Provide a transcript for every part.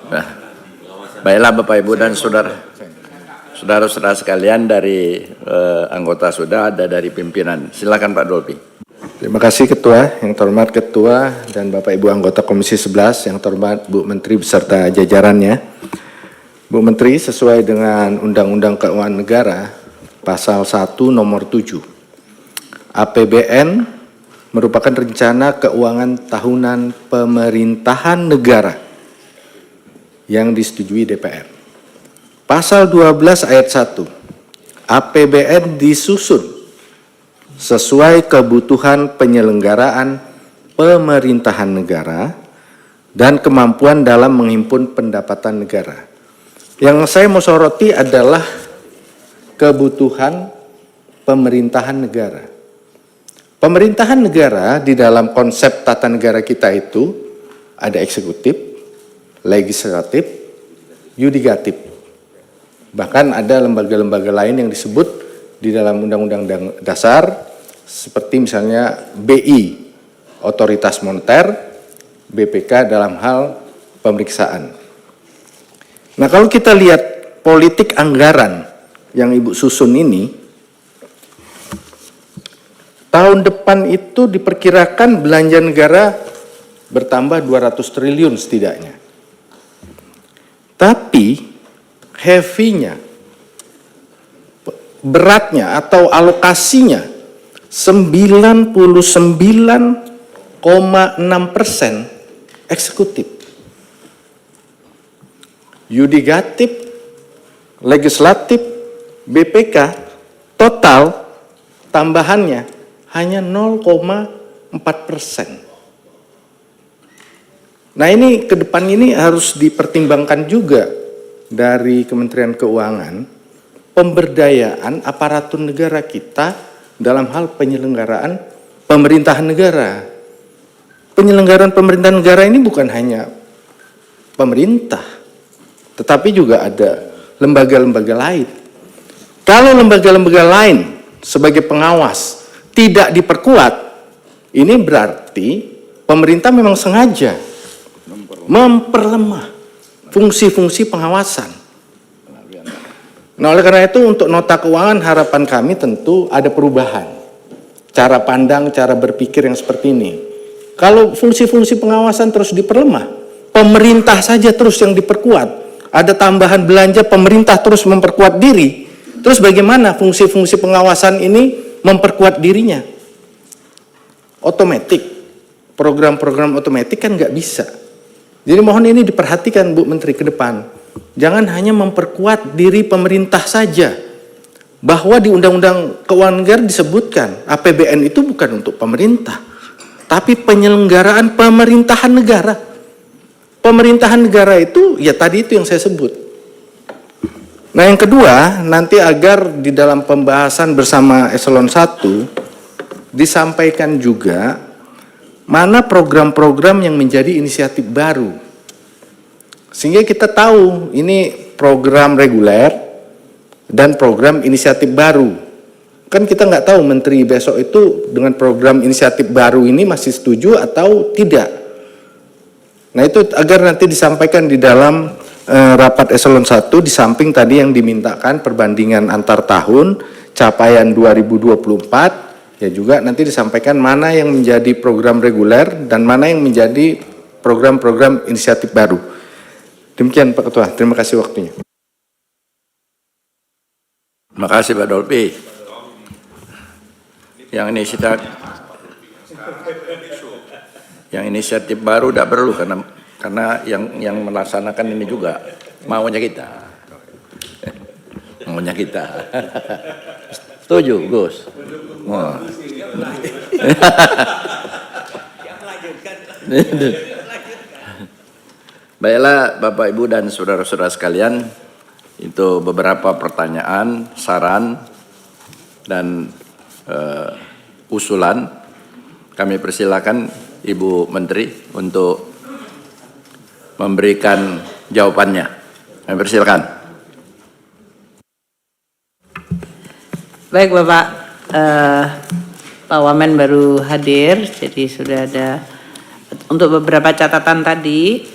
Nah, baiklah Bapak Ibu dan saudara-saudara sekalian, dari anggota sudah ada, dari pimpinan. Silakan Pak Dolpi. Terima kasih Ketua, yang terhormat Ketua dan Bapak Ibu anggota Komisi 11, yang terhormat Bu Menteri beserta jajarannya. Bu Menteri, sesuai dengan Undang-Undang Keuangan Negara, Pasal 1 Nomor 7, APBN merupakan rencana keuangan tahunan pemerintahan negara yang disetujui DPR. Pasal 12 ayat 1, APBN disusun sesuai kebutuhan penyelenggaraan pemerintahan negara dan kemampuan dalam menghimpun pendapatan negara. Yang saya mau soroti adalah kebutuhan pemerintahan negara. Pemerintahan negara di dalam konsep tata negara kita itu ada eksekutif, legislatif, yudikatif. Bahkan ada lembaga-lembaga lain yang disebut di dalam Undang-Undang Dasar, seperti misalnya BI, Otoritas Moneter, BPK dalam hal pemeriksaan. Nah, kalau kita lihat politik anggaran yang Ibu susun ini, tahun depan itu diperkirakan belanja negara bertambah 200 triliun setidaknya. Tapi heavy-nya, beratnya atau alokasinya 99,6% eksekutif. Yudikatif, legislatif, BPK, total tambahannya hanya 0,4%. Nah, ini ke depan ini harus dipertimbangkan juga dari Kementerian Keuangan, pemberdayaan aparatur negara kita dalam hal penyelenggaraan pemerintahan negara. Penyelenggaraan pemerintahan negara ini bukan hanya pemerintah, tetapi juga ada lembaga-lembaga lain. Kalau lembaga-lembaga lain sebagai pengawas tidak diperkuat, ini berarti pemerintah memang sengaja memperlemah fungsi-fungsi pengawasan. Nah, oleh karena itu untuk nota keuangan harapan kami tentu ada perubahan cara pandang, cara berpikir yang seperti ini. Kalau fungsi-fungsi pengawasan terus diperlemah, pemerintah saja terus yang diperkuat, ada tambahan belanja pemerintah terus memperkuat diri, terus bagaimana fungsi-fungsi pengawasan ini memperkuat dirinya? Otomatis, program-program otomatis kan nggak bisa. Jadi mohon ini diperhatikan Bu Menteri ke depan. Jangan hanya memperkuat diri pemerintah saja. Bahwa di Undang-Undang Keuangan Negara disebutkan APBN itu bukan untuk pemerintah, tapi penyelenggaraan pemerintahan negara. Pemerintahan negara itu ya tadi itu yang saya sebut. Nah, yang kedua, nanti agar di dalam pembahasan bersama Eselon 1 disampaikan juga mana program-program yang menjadi inisiatif baru. Sehingga kita tahu ini program reguler dan program inisiatif baru. Kan kita nggak tahu Menteri besok itu dengan program inisiatif baru ini masih setuju atau tidak. Nah, itu agar nanti disampaikan di dalam rapat Eselon 1, di samping tadi yang dimintakan perbandingan antar tahun, capaian 2024, ya juga nanti disampaikan mana yang menjadi program reguler dan mana yang menjadi program-program inisiatif baru. Demikian Pak Ketua, terima kasih waktunya. Terima kasih Pak Dolpi. Yang inisiatif baru tidak perlu karena yang melaksanakan ini juga maunya kita. Maunya kita. Setuju, Gus? Oh. Baiklah Bapak Ibu dan saudara-saudara sekalian, itu beberapa pertanyaan, saran, dan usulan. Kami persilakan Ibu Menteri untuk memberikan jawabannya. Kami persilakan. Baik Bapak, Pak Wamen baru hadir, jadi sudah ada untuk beberapa catatan tadi.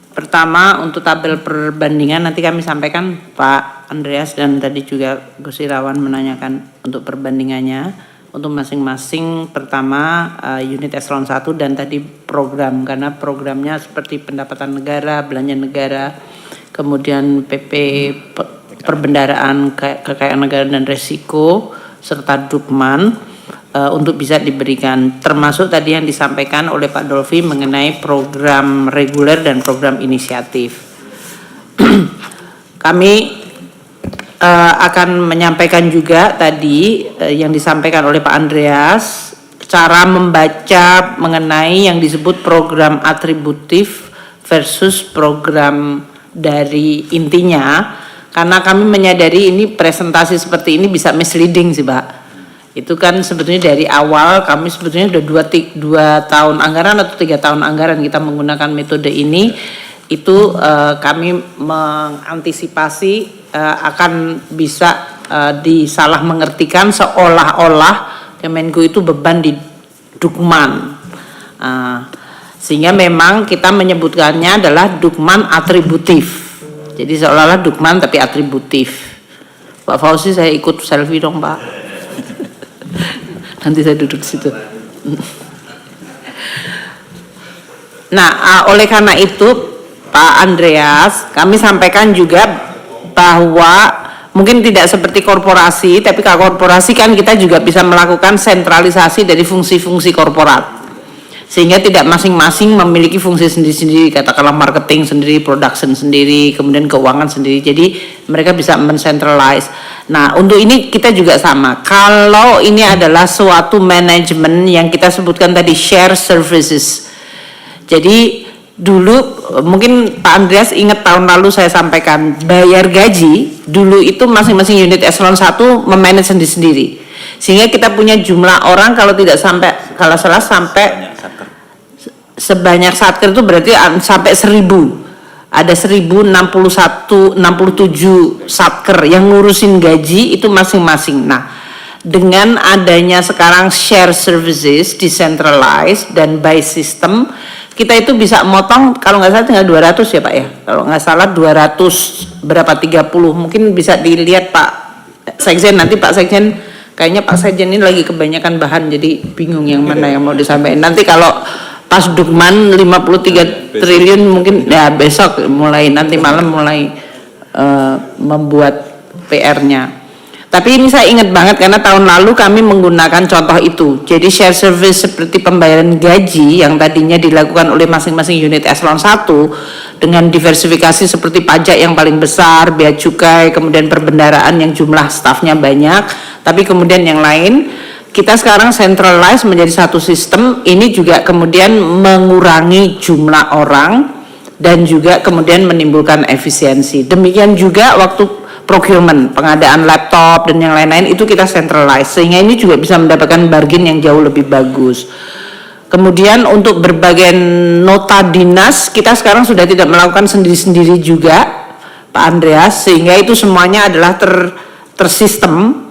Pertama, untuk tabel perbandingan nanti kami sampaikan Pak Andreas, dan tadi juga Gus Irawan menanyakan untuk perbandingannya untuk masing-masing. Pertama unit eselon 1 dan tadi program, karena programnya seperti pendapatan negara, belanja negara, kemudian PP perbendaraan kekayaan negara dan resiko, serta Dukman untuk bisa diberikan, termasuk tadi yang disampaikan oleh Pak Dolfi mengenai program reguler dan program inisiatif. Kami akan menyampaikan juga tadi yang disampaikan oleh Pak Andreas, cara membaca mengenai yang disebut program atributif versus program dari intinya, karena kami menyadari ini presentasi seperti ini bisa misleading sih Pak. Itu kan sebetulnya dari awal kami sebetulnya sudah 2 tahun anggaran atau 3 tahun anggaran kita menggunakan metode ini. Itu kami mengantisipasi akan bisa disalah mengertikan seolah-olah Kemenku itu beban di Dukman. Sehingga memang kita menyebutkannya adalah Dukman atributif. Jadi seolah-olah Dukman tapi atributif. Pak Fauzi, saya ikut selfie dong Pak. Nanti saya duduk situ. Nah, oleh karena itu Pak Andreas, kami sampaikan juga bahwa mungkin tidak seperti korporasi, tapi kalau korporasi kan kita juga bisa melakukan sentralisasi dari fungsi-fungsi korporat. Sehingga tidak masing-masing memiliki fungsi sendiri-sendiri, katakanlah marketing sendiri, production sendiri, kemudian keuangan sendiri. Jadi mereka bisa mencentralize. Nah, untuk ini kita juga sama. Kalau ini adalah suatu manajemen yang kita sebutkan tadi share services. Jadi dulu mungkin Pak Andreas ingat tahun lalu saya sampaikan bayar gaji, dulu itu masing-masing unit eselon 1 memanage sendiri-sendiri. Sehingga kita punya jumlah orang kalau tidak sampai, kalau salah sampai sebanyak satker itu berarti sampai 1000. Ada 1061, 67 satker yang ngurusin gaji itu masing-masing. Nah, dengan adanya sekarang share services, decentralized dan by system, kita itu bisa motong kalau nggak salah tinggal 200 ya Pak ya. Kalau nggak salah 200 berapa 30, mungkin bisa dilihat Pak Sekjen, nanti Pak Sekjen, kayaknya Pak Sekjen ini lagi kebanyakan bahan jadi bingung yang mana yang mau disampaikan. Nanti kalau pas Dukman 53 triliun mungkin ya besok mulai, nanti malam mulai membuat PR-nya. Tapi ini saya ingat banget karena tahun lalu kami menggunakan contoh itu. Jadi share service seperti pembayaran gaji yang tadinya dilakukan oleh masing-masing unit eselon 1 dengan diversifikasi seperti pajak yang paling besar, bea cukai, kemudian perbendaraan yang jumlah stafnya banyak, tapi kemudian yang lain kita sekarang centralize menjadi satu sistem. Ini juga kemudian mengurangi jumlah orang dan juga kemudian menimbulkan efisiensi. Demikian juga waktu procurement, pengadaan laptop dan yang lain-lain itu kita centralize, sehingga ini juga bisa mendapatkan bargain yang jauh lebih bagus. Kemudian untuk berbagai nota dinas kita sekarang sudah tidak melakukan sendiri-sendiri juga Pak Andreas, sehingga itu semuanya adalah tersistem.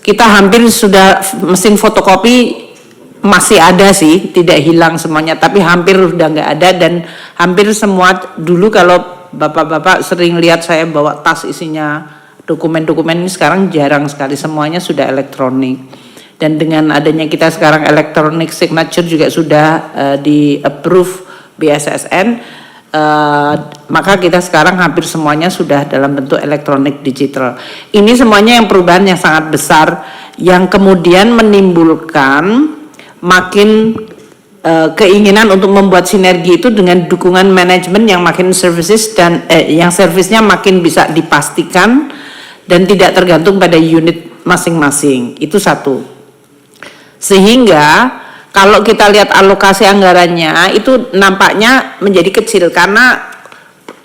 Kita hampir sudah, mesin fotokopi masih ada sih, tidak hilang semuanya, tapi hampir udah nggak ada. Dan hampir semua, dulu kalau bapak-bapak sering lihat saya bawa tas isinya dokumen-dokumen, ini sekarang jarang sekali, semuanya sudah elektronik. Dan dengan adanya kita sekarang electronic signature juga sudah di approve BSSN, maka kita sekarang hampir semuanya sudah dalam bentuk elektronik digital. Ini semuanya yang perubahan yang sangat besar yang kemudian menimbulkan makin keinginan untuk membuat sinergi itu dengan dukungan manajemen yang makin services dan yang servisnya makin bisa dipastikan dan tidak tergantung pada unit masing-masing. Itu satu. Sehingga kalau kita lihat alokasi anggarannya itu nampaknya menjadi kecil karena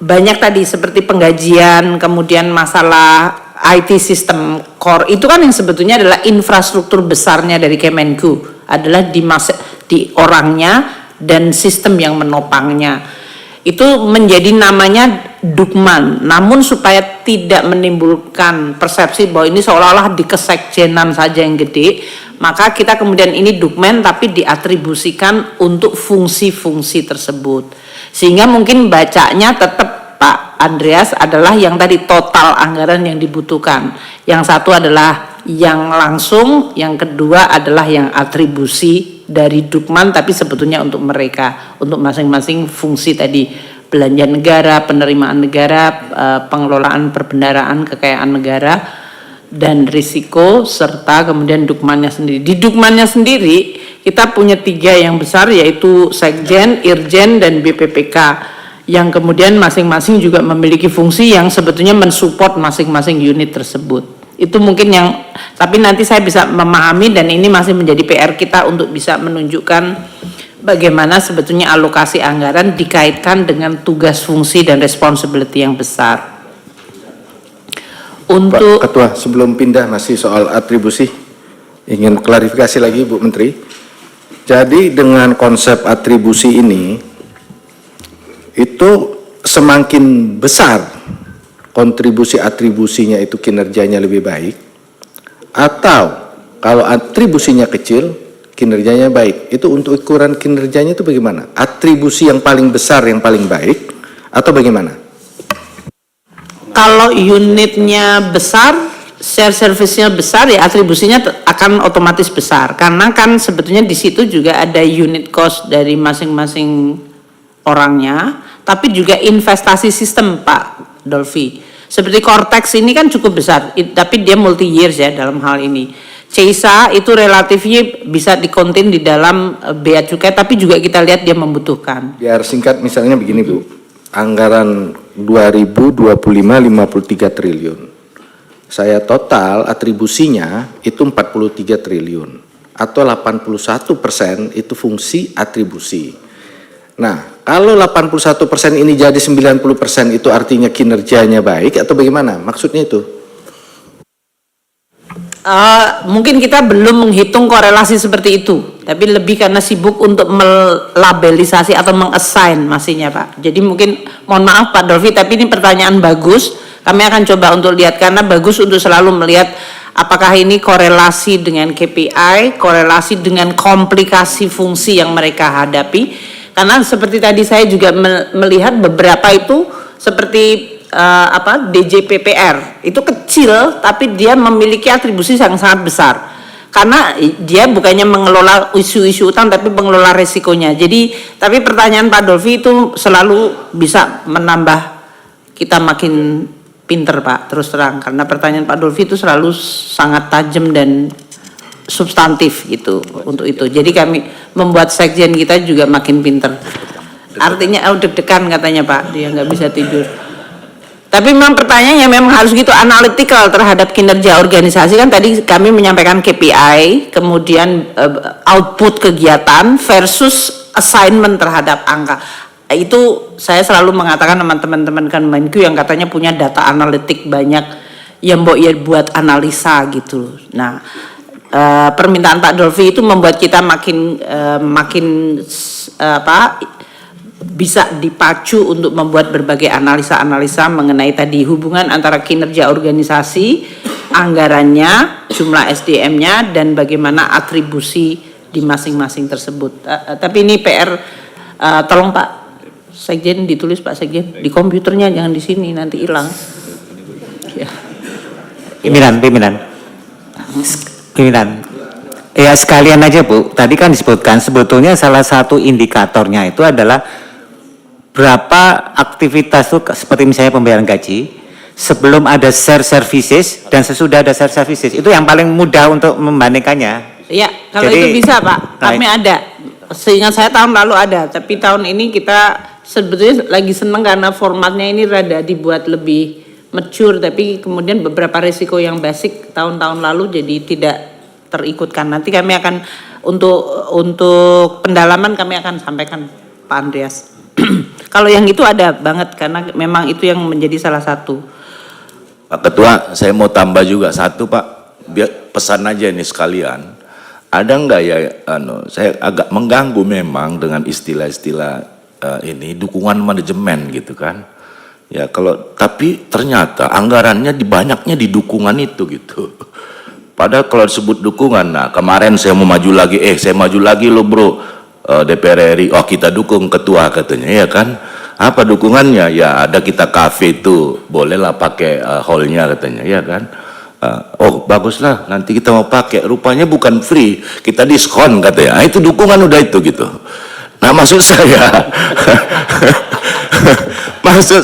banyak tadi seperti penggajian, kemudian masalah IT sistem core, itu kan yang sebetulnya adalah infrastruktur besarnya dari Kemenku, adalah di orangnya dan sistem yang menopangnya. Itu menjadi namanya Dukman. Namun supaya tidak menimbulkan persepsi bahwa ini seolah-olah di kesekjenan saja yang gede, maka kita kemudian ini Dukmen tapi diatribusikan untuk fungsi-fungsi tersebut. Sehingga mungkin bacanya tetap Pak Andreas adalah yang tadi total anggaran yang dibutuhkan. Yang satu adalah yang langsung, yang kedua adalah yang atribusi dari Dukman, tapi sebetulnya untuk mereka, untuk masing-masing fungsi tadi, belanja negara, penerimaan negara, pengelolaan perbendaharaan kekayaan negara, dan risiko, serta kemudian Dukmannya sendiri. Di Dukmannya sendiri kita punya 3 yang besar, yaitu Sekjen, Irjen, dan BPPK, yang kemudian masing-masing juga memiliki fungsi yang sebetulnya mensupport masing-masing unit tersebut. Itu mungkin yang, tapi nanti saya bisa memahami, dan ini masih menjadi PR kita untuk bisa menunjukkan bagaimana sebetulnya alokasi anggaran dikaitkan dengan tugas, fungsi, dan responsibility yang besar. Untuk Pak Ketua, sebelum pindah masih soal atribusi, ingin klarifikasi lagi Bu Menteri. Jadi dengan konsep atribusi ini, itu semakin besar kontribusi atribusinya itu kinerjanya lebih baik, atau kalau atribusinya kecil kinerjanya baik. Itu untuk ukuran kinerjanya itu bagaimana? Atribusi yang paling besar yang paling baik atau bagaimana? kalau unitnya besar, share service-nya besar, ya atribusinya akan otomatis besar, karena kan sebetulnya di situ juga ada unit cost dari masing-masing orangnya, tapi juga investasi sistem Pak Dolfi. Seperti Cortex ini kan cukup besar, tapi dia multi years ya dalam hal ini. CISA itu relatifnya bisa dikonten di dalam bea cukai, tapi juga kita lihat dia membutuhkan. Biar singkat misalnya begini Bu, anggaran 2025 53 triliun. Saya total atribusinya itu 43 triliun atau 81% itu fungsi atribusi. Nah, kalau 81% ini jadi 90% itu artinya kinerjanya baik atau bagaimana? Maksudnya itu? Mungkin kita belum menghitung korelasi seperti itu, tapi lebih karena sibuk untuk melabelisasi atau mengassign masihnya Pak. Jadi mungkin, mohon maaf Pak Dolfi, tapi ini pertanyaan bagus. Kami akan coba untuk lihat, karena bagus untuk selalu melihat apakah ini korelasi dengan KPI, korelasi dengan komplikasi fungsi yang mereka hadapi. Karena seperti tadi saya juga melihat beberapa itu seperti DJPPR itu kecil, tapi dia memiliki atribusi yang sangat besar, karena dia bukannya mengelola isu-isu utang tapi mengelola resikonya. Jadi, tapi pertanyaan Pak Dolfi itu selalu bisa menambah kita makin pinter Pak, terus terang, karena pertanyaan Pak Dolfi itu selalu sangat tajam dan substantif gitu untuk itu. Jadi kami membuat sekjen kita juga makin pinter. Artinya deg-degan katanya Pak, dia nggak bisa tidur. Tapi memang pertanyaannya memang harus gitu, analytical terhadap kinerja organisasi. Kan tadi kami menyampaikan KPI, kemudian output kegiatan versus assignment terhadap angka. Itu saya selalu mengatakan sama teman-teman kan Menku yang katanya punya data analitik banyak, yang buat analisa gitu. Nah, permintaan Pak Dolfi itu membuat kita makin bisa dipacu untuk membuat berbagai analisa-analisa mengenai tadi hubungan antara kinerja organisasi, anggarannya, jumlah SDM-nya, dan bagaimana atribusi di masing-masing tersebut. Tapi ini PR, tolong Pak Sekjen ditulis Pak Sekjen, di komputernya jangan di sini nanti hilang. Ya. Pimpinan. Ya sekalian aja Bu, tadi kan disebutkan sebetulnya salah satu indikatornya itu adalah berapa aktivitas itu, seperti misalnya pembayaran gaji, sebelum ada share services dan sesudah ada share services. Itu yang paling mudah untuk membandingkannya. Ya, kalau Jadi, itu bisa Pak, kami ada. Seingat saya tahun lalu ada, tapi tahun ini kita sebetulnya lagi seneng karena formatnya ini rada dibuat lebih mature, tapi kemudian beberapa risiko yang basic tahun-tahun lalu jadi tidak terikutkan. Nanti kami akan untuk pendalaman kami akan sampaikan Pak Andreas. Kalau yang itu ada banget, karena memang itu yang menjadi salah satu. Pak Ketua, saya mau tambah juga satu Pak, biar pesan aja ini sekalian. Ada enggak ya, saya agak mengganggu memang dengan istilah-istilah ini dukungan manajemen gitu kan. Ya kalau, tapi ternyata anggarannya banyaknya di dukungan itu gitu. Padahal kalau disebut dukungan, nah kemarin saya mau maju lagi, saya maju lagi loh bro, DPR RI, oh kita dukung ketua katanya, ya kan? Apa dukungannya? Ya ada kita kafe itu, bolehlah pakai hallnya katanya, ya kan? Oh baguslah, nanti kita mau pakai. Rupanya bukan free, kita diskon katanya. Itu dukungan udah itu gitu. Nah maksud saya, maksud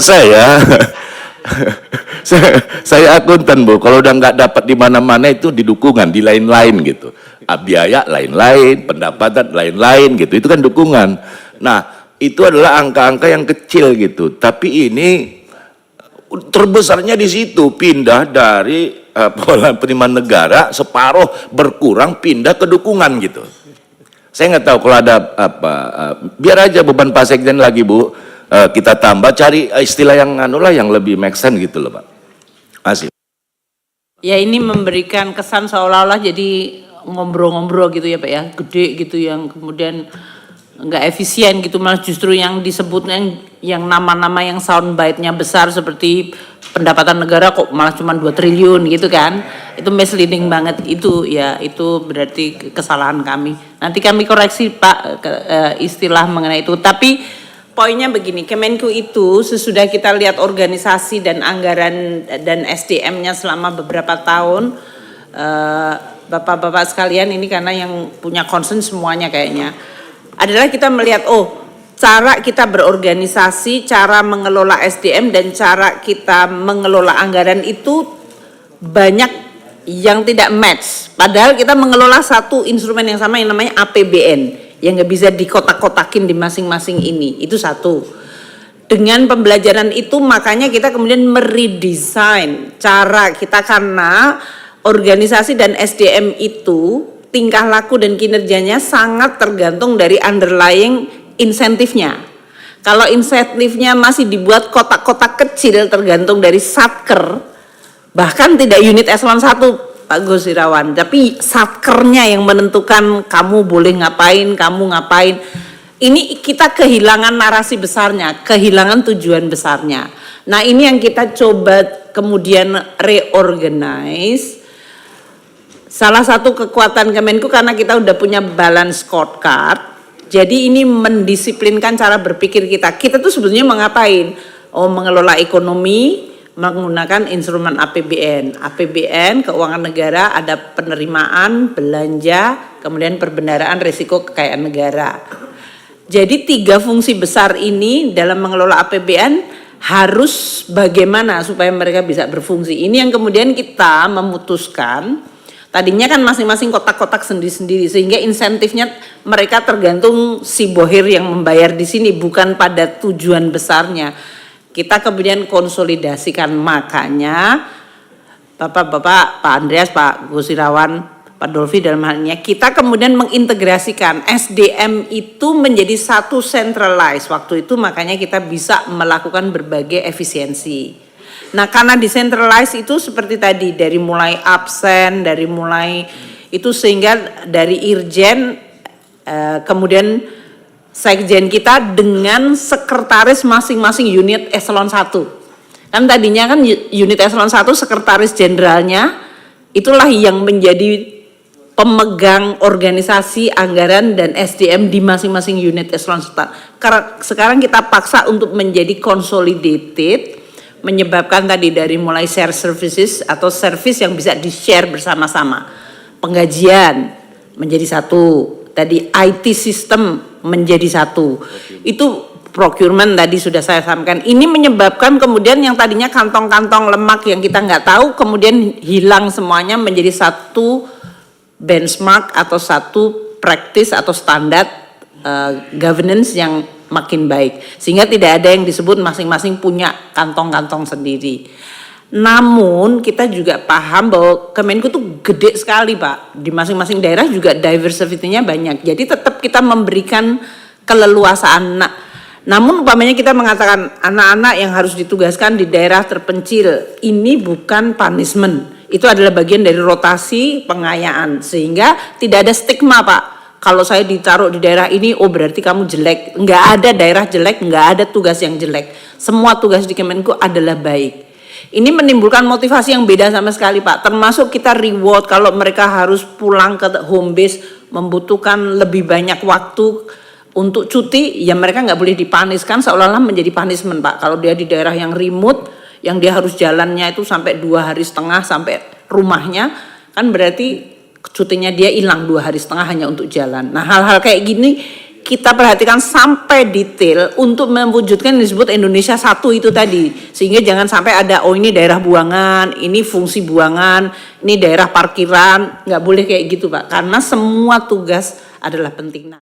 saya akuntan Bu, kalau udah nggak dapat di mana-mana itu di dukungan, di lain-lain gitu. Biaya lain-lain, pendapatan lain-lain gitu, itu kan dukungan. Nah itu adalah angka-angka yang kecil gitu, tapi ini terbesarnya di situ, pindah dari pola penerimaan negara separuh berkurang pindah ke dukungan gitu. Saya nggak tahu kalau ada apa, biar aja beban Pak Sekjen lagi Bu, kita tambah cari istilah yang yang lebih make sense gitu loh Pak. Asik. Ya ini memberikan kesan seolah-olah jadi ngobrol-ngobrol gitu ya Pak ya, gede gitu yang kemudian nggak efisien gitu, malah justru yang disebutnya yang nama-nama yang soundbite-nya besar seperti pendapatan negara kok malah cuma 2 triliun gitu kan, itu misleading banget itu ya, itu berarti kesalahan kami. Nanti kami koreksi Pak istilah mengenai itu, tapi poinnya begini, Kemenku itu sesudah kita lihat organisasi dan anggaran dan SDM-nya selama beberapa tahun, Bapak-bapak sekalian ini karena yang punya concern semuanya kayaknya, adalah kita melihat cara kita berorganisasi, cara mengelola SDM dan cara kita mengelola anggaran itu banyak yang tidak match. Padahal kita mengelola satu instrumen yang sama yang namanya APBN yang nggak bisa dikotak-kotakin di masing-masing ini. Itu satu. Dengan pembelajaran itu makanya kita kemudian meredesain cara kita, karena organisasi dan SDM itu tingkah laku dan kinerjanya sangat tergantung dari underlying insentifnya. Kalau insentifnya masih dibuat kotak-kotak kecil tergantung dari satker, bahkan tidak unit eselon 1 Pak Gus Irawan, tapi satkernya yang menentukan kamu boleh ngapain, kamu ngapain. Ini kita kehilangan narasi besarnya, kehilangan tujuan besarnya. Nah ini yang kita coba kemudian reorganize. Salah satu kekuatan Kemenku karena kita udah punya balance scorecard, jadi ini mendisiplinkan cara berpikir kita. Kita tuh sebetulnya mengapain? Mengelola ekonomi menggunakan instrumen APBN. APBN, keuangan negara, ada penerimaan, belanja, kemudian perbendaharaan risiko kekayaan negara. Jadi 3 fungsi besar ini dalam mengelola APBN harus bagaimana supaya mereka bisa berfungsi. Ini yang kemudian kita memutuskan. Tadinya kan masing-masing kotak-kotak sendiri-sendiri sehingga insentifnya mereka tergantung si bohir yang membayar di sini, bukan pada tujuan besarnya. Kita kemudian konsolidasikan, makanya Bapak-bapak, Pak Andreas, Pak Gus Irawan, Pak Dolfi dalam hal ini, kita kemudian mengintegrasikan SDM itu menjadi satu centralized waktu itu, makanya kita bisa melakukan berbagai efisiensi. Nah karena decentralized itu seperti tadi, dari mulai absen, dari mulai itu sehingga dari Irjen kemudian Sekjen kita dengan sekretaris masing-masing unit eselon 1. Kan tadinya kan unit eselon 1 sekretaris jenderalnya itulah yang menjadi pemegang organisasi, anggaran dan SDM di masing-masing unit eselon 1. Karena sekarang kita paksa untuk menjadi consolidated, menyebabkan tadi dari mulai share services atau service yang bisa di-share bersama-sama. Penggajian menjadi satu, tadi IT system menjadi satu. Itu procurement tadi sudah saya sampaikan. Ini menyebabkan kemudian yang tadinya kantong-kantong lemak yang kita nggak tahu kemudian hilang semuanya menjadi satu benchmark atau satu practice atau standar governance yang makin baik, sehingga tidak ada yang disebut masing-masing punya kantong-kantong sendiri. Namun kita juga paham bahwa Kemenku tuh gede sekali Pak, di masing-masing daerah juga diversity-nya banyak, jadi tetap kita memberikan keleluasaan. Namun umpamanya kita mengatakan anak-anak yang harus ditugaskan di daerah terpencil, ini bukan punishment, itu adalah bagian dari rotasi pengayaan, sehingga tidak ada stigma Pak. Kalau saya ditaruh di daerah ini, berarti kamu jelek. Nggak ada daerah jelek, nggak ada tugas yang jelek. Semua tugas di Kemenku adalah baik. Ini menimbulkan motivasi yang beda sama sekali Pak. Termasuk kita reward kalau mereka harus pulang ke home base, membutuhkan lebih banyak waktu untuk cuti ya mereka nggak boleh dipaniskan, seolah-olah menjadi punishment Pak. Kalau dia di daerah yang remote, yang dia harus jalannya itu sampai 2,5 hari sampai rumahnya, kan berarti cutinya dia hilang 2,5 hari hanya untuk jalan. Nah hal-hal kayak gini kita perhatikan sampai detail untuk mewujudkan yang disebut Indonesia Satu itu tadi, sehingga jangan sampai ada ini daerah buangan, ini fungsi buangan, ini daerah parkiran, nggak boleh kayak gitu Pak, karena semua tugas adalah penting.